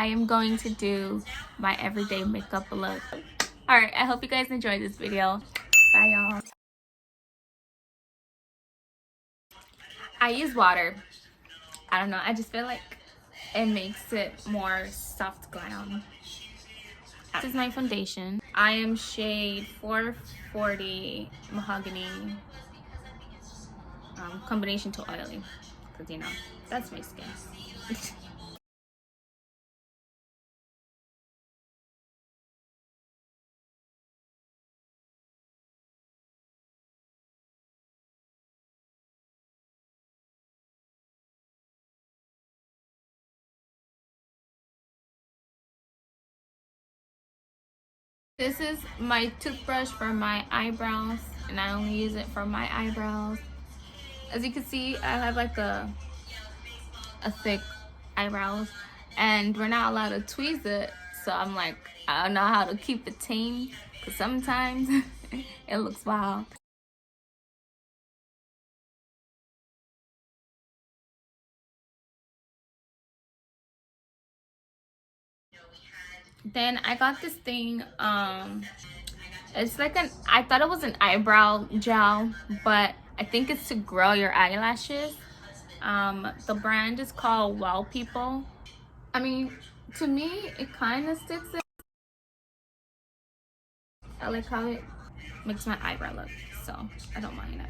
I am going to do my everyday makeup look. Alright, I hope you guys enjoyed this video. Bye y'all. I use water. I don't know, I just feel like it makes it more soft glam. This is my foundation. I am shade 440 Mahogany, combination to oily, because you know, that's my skin. This is my toothbrush for my eyebrows, and I only use it for my eyebrows. As you can see, I have like a thick eyebrows, and we're not allowed to tweeze it, so I'm like, I don't know how to keep it tame, because sometimes it looks wild. Then I got this thing, it's like I thought it was an eyebrow gel, but I think it's to grow your eyelashes. The brand is called Well People. I mean, to me, it kind of sticks it. I like how it makes my eyebrow look, so I don't mind it.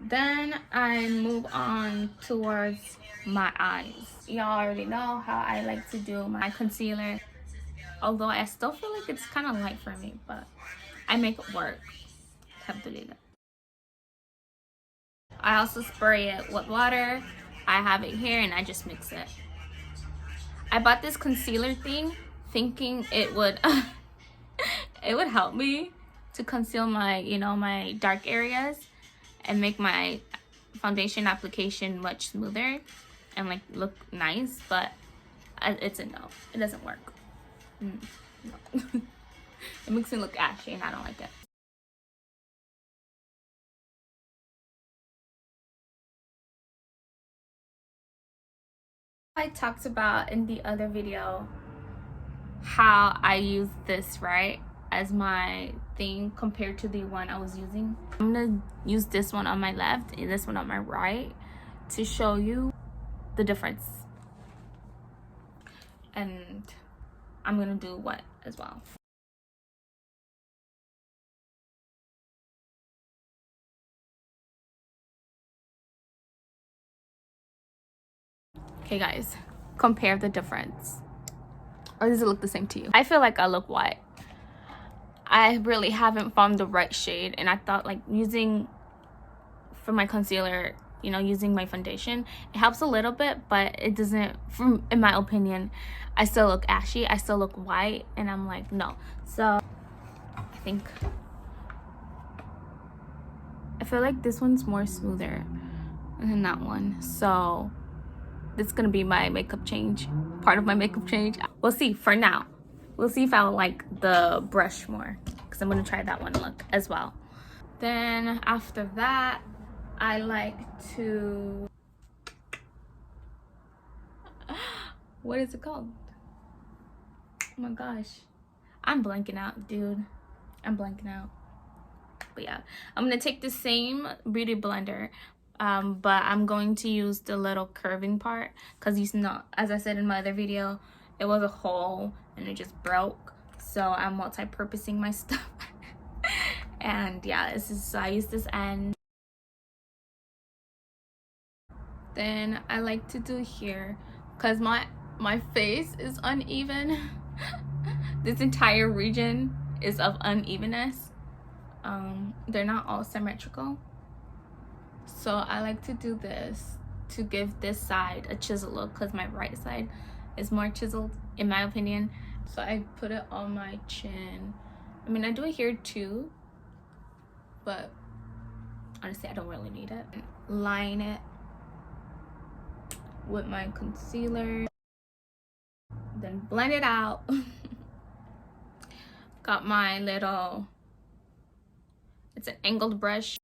Then I move on towards my eyes. Y'all already know how I like to do my concealer, although I still feel like it's kind of light for me, but I make it work. Alhamdulillah. I also spray it with water. I have it here and I just mix it. I bought this concealer thing thinking it would it would help me to conceal my, you know, my dark areas and make my foundation application much smoother and like look nice, but it's a no. It doesn't work. No. It makes me look ashy and I don't like it. I talked about in the other video how I use this, right, as my thing compared to the one I was using. I'm gonna use this one on my left and this one on my right to show you the difference, and I'm gonna do what as well. Okay guys, compare the difference. Or does it look the same to you? I feel like I look white. I really haven't found the right shade, and I thought like using for my concealer, you know, using my foundation, it helps a little bit, but it doesn't, in my opinion, I still look ashy, I still look white, and I'm like, no. So I think I feel like this one's more smoother than that one, so this is gonna be my makeup change, part of my makeup change. We'll see. For now, we'll see if I like the brush more, because I'm gonna try that one look as well. Then after that, I like to, what is it called? Oh my gosh, I'm blanking out, dude. I'm blanking out. But yeah, I'm gonna take the same beauty blender, but I'm going to use the little curving part, because you know, as I said in my other video, it was a hole and it just broke, so I'm multi-purposing my stuff. And yeah, this is, so I use this end. Then I like to do here, because my face is uneven. This entire region is of unevenness. They're not all symmetrical, so I like to do this to give this side a chisel look, because my right side is more chiseled in my opinion. So I put it on my chin. I mean, I do it here too, but honestly I don't really need it. Line it with my concealer, then blend it out. Got my little, it's an angled brush.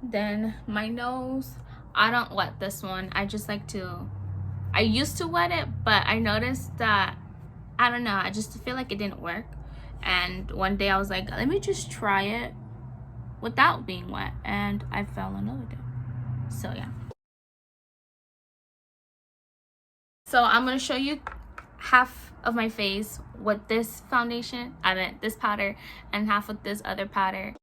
Then my nose, I don't wet this one. I just like to, I used to wet it, but I noticed that, I don't know, I just feel like it didn't work. And one day I was like, let me just try it without being wet, and I fell in love with it. So yeah. So I'm gonna show you half of my face with this foundation, I meant this powder, and half with this other powder.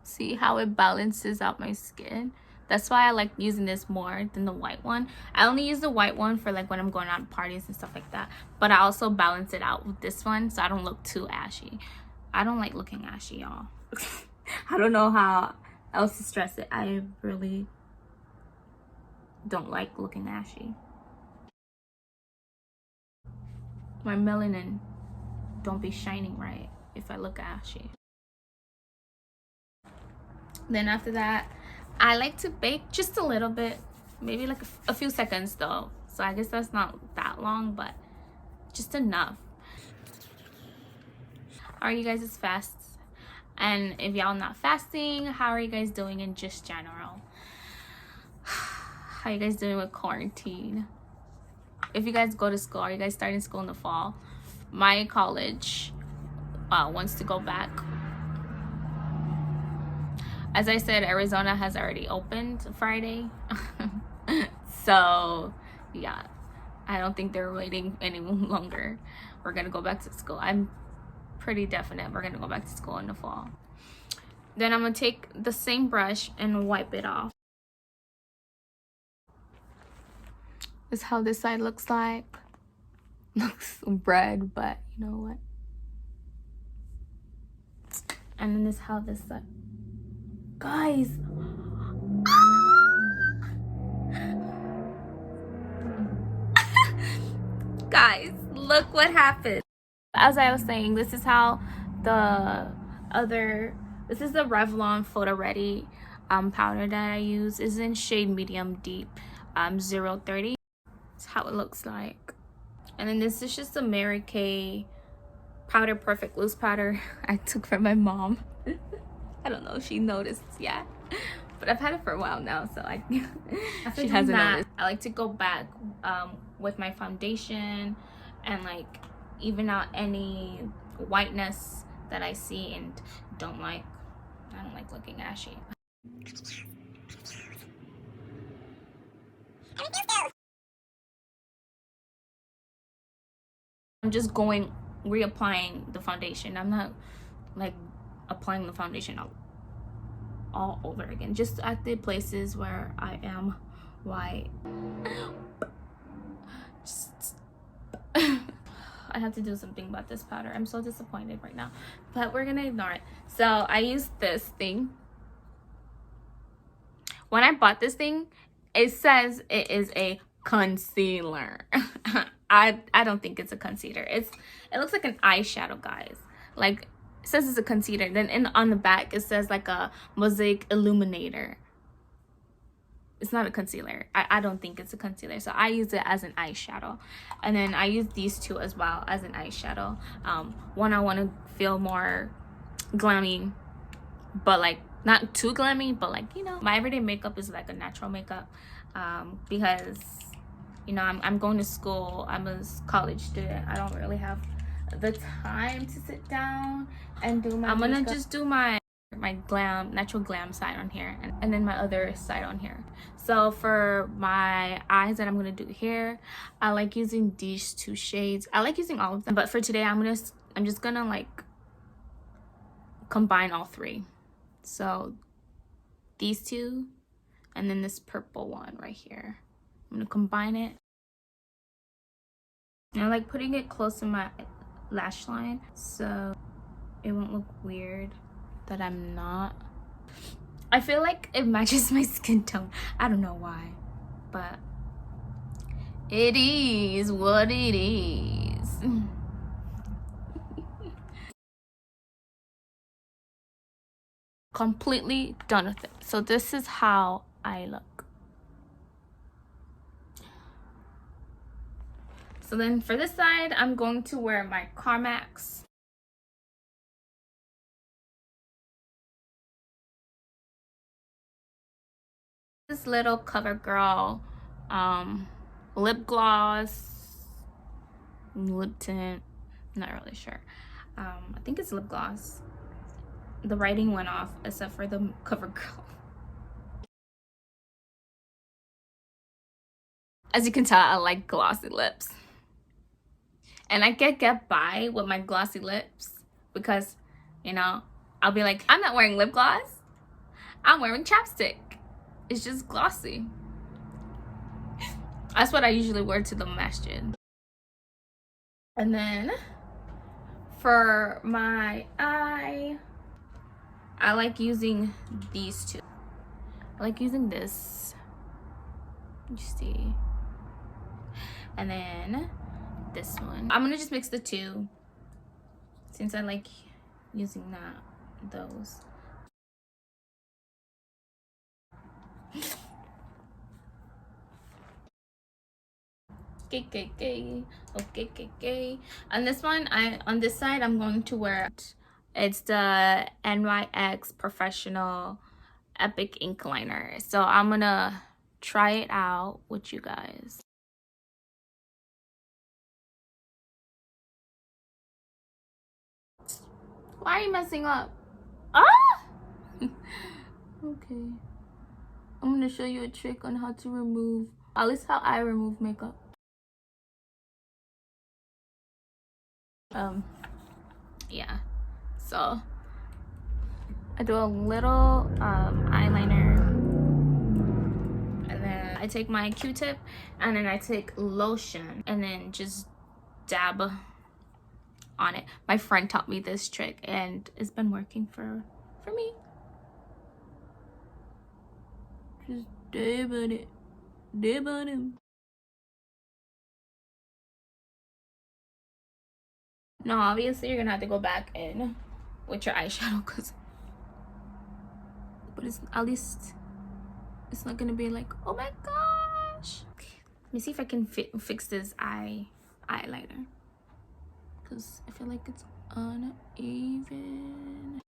See how it balances out my skin? That's why I like using this more than the white one. I only use the white one for like when I'm going out parties and stuff like that, but I also balance it out with this one so I don't look too ashy. I don't like looking ashy, y'all. I don't know how else to stress it. I really don't like looking ashy. My melanin don't be shining right if I look ashy. Then after that, I like to bake just a little bit, maybe like a few seconds though. So I guess that's not that long, but just enough. Are you guys fasts? And if y'all not fasting, how are you guys doing in just general? How you guys doing with quarantine? If you guys go to school, are you guys starting school in the fall? My college wants to go back. As I said, Arizona has already opened Friday. So yeah, I don't think they're waiting any longer. We're gonna go back to school. I'm pretty definite we're gonna go back to school in the fall. Then I'm gonna take the same brush and wipe it off. This is how this side looks like. Looks red, but you know what? And then this is how this side. Guys, guys, look what happened. As I was saying, this is how the this is the Revlon Photo Ready powder that I use. Is in shade medium deep 030. That's how it looks like. And then this is just a Mary Kay powder perfect loose powder I took from my mom. I don't know if she noticed yet, but I've had it for a while now, so she hasn't noticed. I like to go back with my foundation and like even out any whiteness that I see and don't like. I don't like looking ashy. I'm just reapplying the foundation. I'm not like applying the foundation all over again, just at the places where I am white. I have to do something about this powder. I'm so disappointed right now, but we're gonna ignore it. So I used this thing. When I bought this thing, it says it is a concealer. I don't think it's a concealer. It looks like an eyeshadow, guys. Like, it says it's a concealer. Then on the back it says like a mosaic illuminator. It's not a concealer. I don't think it's a concealer. So I use it as an eyeshadow. And then I use these two as well as an eyeshadow. One, I want to feel more glammy, but like not too glammy, but like, you know, my everyday makeup is like a natural makeup. Because, you know, I'm going to school. I'm a college student. I don't really have the time to sit down and do my I'm gonna just do my natural glam side on here, and then my other side on here. So for my eyes that I'm gonna do here, I like using these two shades. I like using all of them, but for today I'm just gonna like combine all three. So these two and then this purple one right here, I'm gonna combine it. And I like putting it close to my lash line so it won't look weird that I'm not. I feel like it matches my skin tone. I don't know why, but it is what it is. Completely done with it. So this is how I look. So then for this side, I'm going to wear my Carmax. This little CoverGirl lip gloss, lip tint, not really sure. I think it's lip gloss. The writing went off except for the CoverGirl. As you can tell, I like glossy lips. And I can get by with my glossy lips because, you know, I'll be like, I'm not wearing lip gloss. I'm wearing chapstick. It's just glossy. That's what I usually wear to the masjid. And then for my eye, I like using these two. I like using this. You see. And then this one. I'm gonna just mix the two since I like using those. Okay. On this one, on this side, I'm going to wear it's the NYX Professional Epic Ink Liner. So I'm gonna try it out with you guys. Why are you messing up? Ah! Okay. I'm gonna show you a trick on how to remove, at least how I remove makeup. Yeah. So I do a little eyeliner, and then I take my Q-tip, and then I take lotion, and then just dab on it. My friend taught me this trick, and it's been working for me. Just dab on it, dab on him. No, obviously you're gonna have to go back in with your eyeshadow, but it's at least it's not gonna be like, oh my gosh. Okay, let me see if I can fix this eyeliner, because I feel like it's uneven.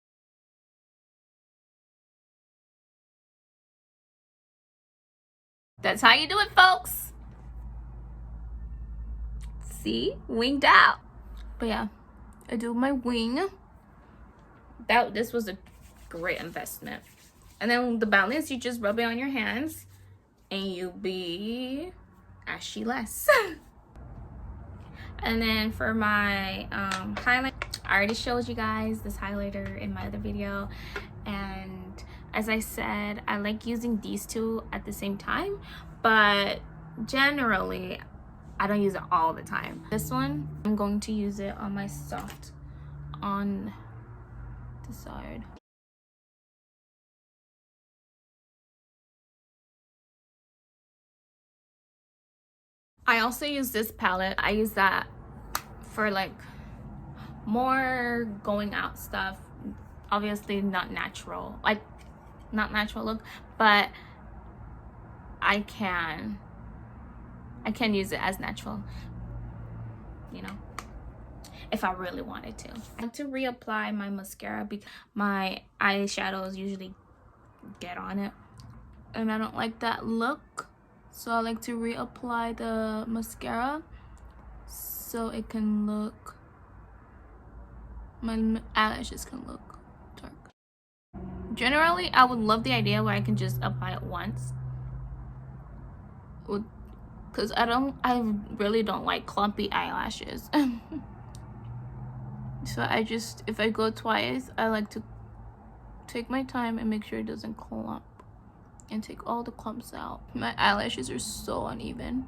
That's how you do it, folks. See, winged out. But yeah, I do my wing. This was a great investment. And then the balance, you just rub it on your hands and you'll be ashy less. And then for my highlight, I already showed you guys this highlighter in my other video, and as I said, I like using these two at the same time, but generally I don't use it all the time. This one, I'm going to use it on my soft on the side. I also use this palette. I use that for like more going out stuff. Obviously not natural, like not natural look, but I can use it as natural, you know, if I really wanted to. I like to reapply my mascara because my eyeshadows usually get on it and I don't like that look, so I like to reapply the mascara so it can look, my eyelashes can look dark. Generally I would love the idea where I can just apply it once, because I really don't like clumpy eyelashes. So if I go twice, I like to take my time and make sure it doesn't clump and take all the clumps out. My eyelashes are so uneven,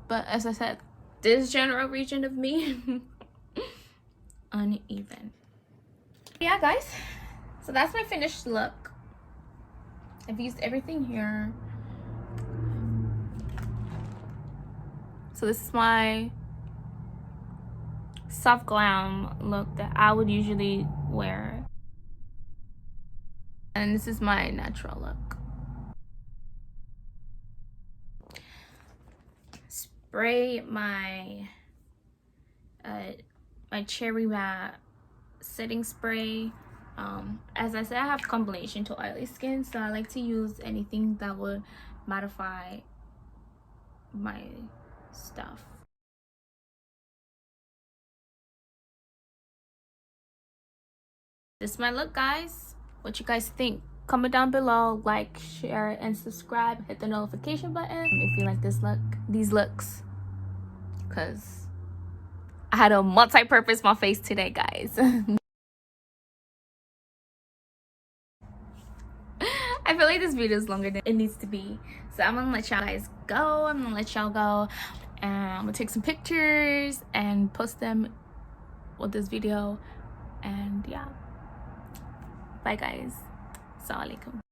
but as I said, this general region of me uneven. Yeah guys, so that's my finished look. I've used everything here. So this is my soft glam look that I would usually wear, and this is my natural look. spray my my cherry matte setting spray. As I said, I have combination to oily skin, so I like to use anything that would mattify my stuff. This is my look, guys. What you guys think? Comment down below, like, share, and subscribe. Hit the notification button if you like these looks, because I had a multi-purpose my face today, guys. I feel like this video is longer than it needs to be, so I'm gonna let y'all guys go. I'm gonna let y'all go, and I'm gonna take some pictures and post them with this video. And yeah, bye guys. Assalamu alaikum.